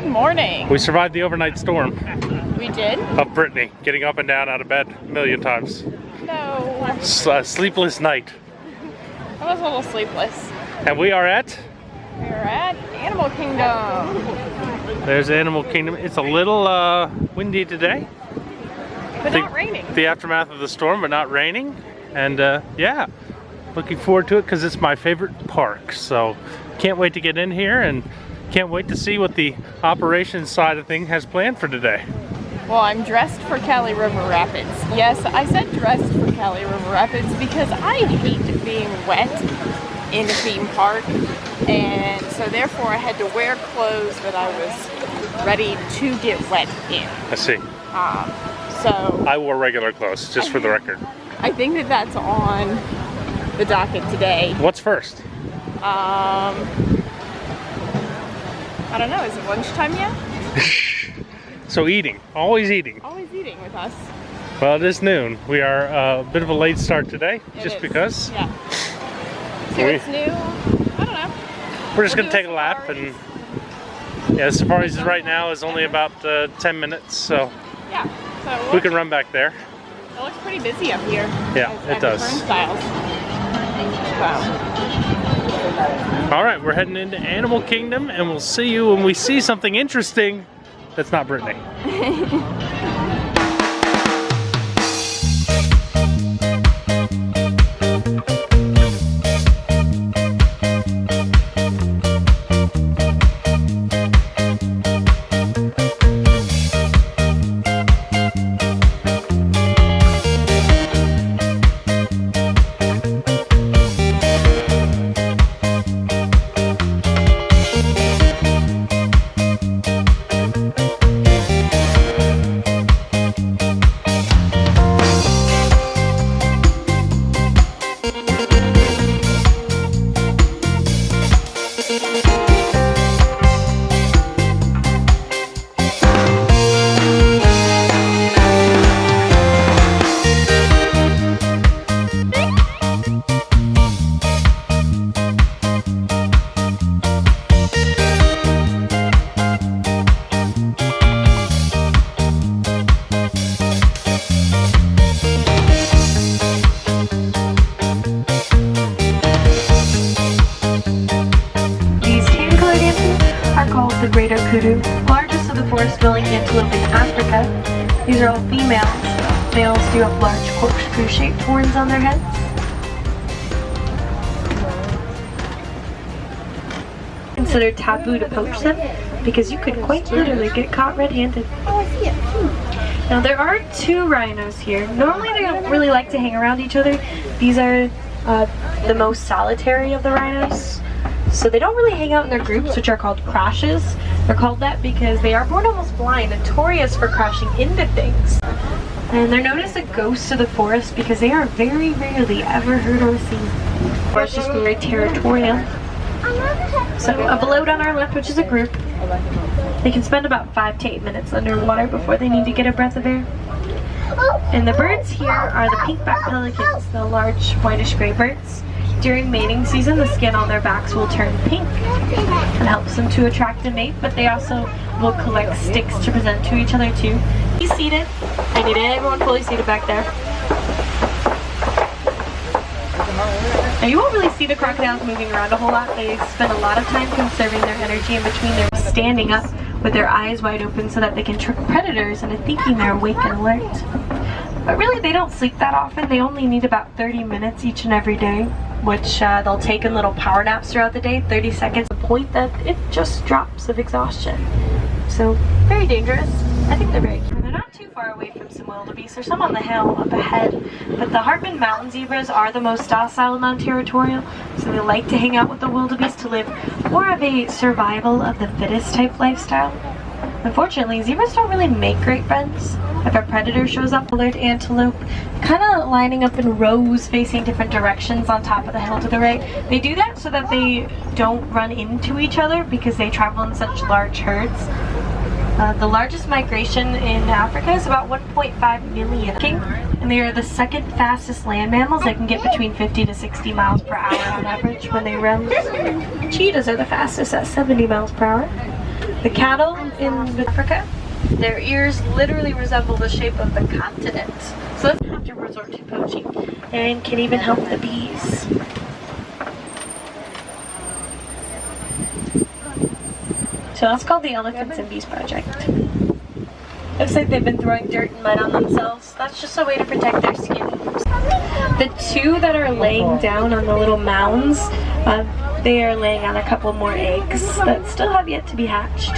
Good morning. We survived the overnight storm We did? of Brittany, getting up and down out of bed a million times. No. Sleepless night. I was a little sleepless. And we are at? We're at Animal Kingdom. There's Animal Kingdom. It's a little windy today. But not raining. The aftermath of the storm, but not raining. And yeah, looking forward to it because it's my favorite park. So can't wait to get in here and can't wait to see what the operations side of things has planned for today. Well, I'm dressed for Kali River Rapids. Yes, I said dressed for Kali River Rapids because I hate being wet in a theme park. And so therefore I had to wear clothes that I was ready to get wet in. I see. So I wore regular clothes, just for the record. I think that that's on the docket today. What's first? I don't know, is it lunchtime yet? So eating, always eating. Always eating with us. Well, it is noon. We are a bit of a late start today, It just is. because. Yeah. So it's new. I don't know. We're just We'll going to do take a lap and yeah, the safaris right now is only about 10 minutes, so Yeah. So we can run back there. It looks pretty busy up here. Yeah, it does. Turnstiles. So. All right, we're heading into Animal Kingdom and we'll see you when we see something interesting that's not Brittany. The greater kudu, largest of the forest-dwelling antelope in Africa. These are all females. Males do have large corkscrew-shaped horns on their heads. Considered taboo to poach them because you could quite literally get caught red-handed. Now there are two rhinos here. Normally they don't really like to hang around each other. These are the most solitary of the rhinos. So they don't really hang out in their groups, which are called crashes. They're called that because they are born almost blind, notorious for crashing into things. And they're known as the ghosts of the forest because they are very rarely ever heard or seen. Or it's just very territorial. So a float on our left, which is a group. They can spend about 5 to 8 minutes underwater before they need to get a breath of air. And the birds here are the pink-backed pelicans, the large whitish gray birds. During mating season, the skin on their backs will turn pink. It helps them to attract a mate, but they also will collect sticks to present to each other too. He's seated. I need everyone fully seated back there. Now you won't really see the crocodiles moving around a whole lot. They spend a lot of time conserving their energy in between. They're standing up with their eyes wide open so that they can trick predators into thinking they're awake and alert. But really, they don't sleep that often. They only need about 30 minutes each and every day, which they'll take in little power naps throughout the day, 30 seconds, the point that it just drops of exhaustion. So, very dangerous. I think they're very cute. They're not too far away from some wildebeest. There's some on the hill up ahead, but the Hartman Mountain zebras are the most docile and non-territorial, so they like to hang out with the wildebeest to live more of a survival of the fittest type lifestyle. Unfortunately, zebras don't really make great friends. If a predator shows up, alert antelope, kind of lining up in rows facing different directions on top of the hill to the right. They do that so that they don't run into each other because they travel in such large herds. The largest migration in Africa is about 1.5 million, and they are the second fastest land mammals. They can get between 50 to 60 miles per hour on average when they run. Cheetahs are the fastest at 70 miles per hour. The cattle in Africa, their ears literally resemble the shape of the continent. So that's have to resort to poaching and can even help the bees. So that's called the Elephants and Bees Project. Looks like they've been throwing dirt and mud on themselves. That's just a way to protect their skin. The two that are laying down on the little mounds, they are laying on a couple more eggs that still have yet to be hatched.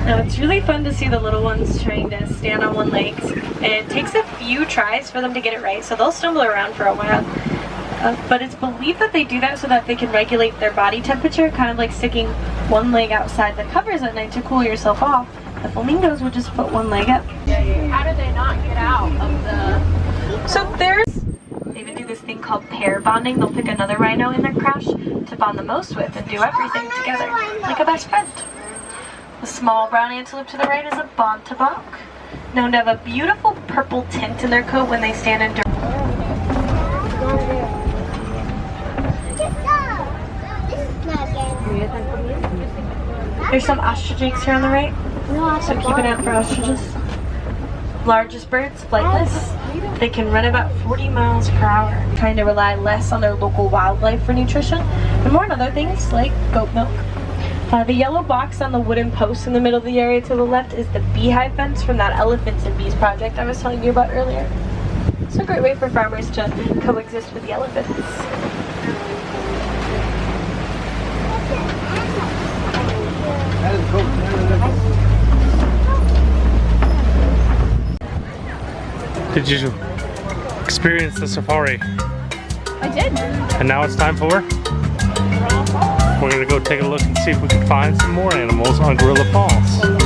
Now it's really fun to see the little ones trying to stand on one leg. And it takes a few tries for them to get it right, so they'll stumble around for a while. But it's believed that they do that so that they can regulate their body temperature, kind of like sticking one leg outside the covers at night to cool yourself off. The flamingos would just put one leg up. How do they not get out of the... So they even do this thing called pair bonding. They'll pick another rhino in their crush to bond the most with and do everything together, like a best friend. The small brown antelope to the right is a bontebok, known to have a beautiful purple tint in their coat when they stand in dirt. There's some ostriches here on the right, so keep an eye out for ostriches. Largest birds, flightless. They can run about 40 miles per hour, trying to rely less on their local wildlife for nutrition, and more on other things like goat milk. The yellow box on the wooden post in the middle of the area to the left is the beehive fence from that Elephants and Bees project I was telling you about earlier. It's a great way for farmers to coexist with the elephants. Did you experience the safari? I did. And now it's time for? We're gonna go take a look and see if we can find some more animals on Gorilla Falls.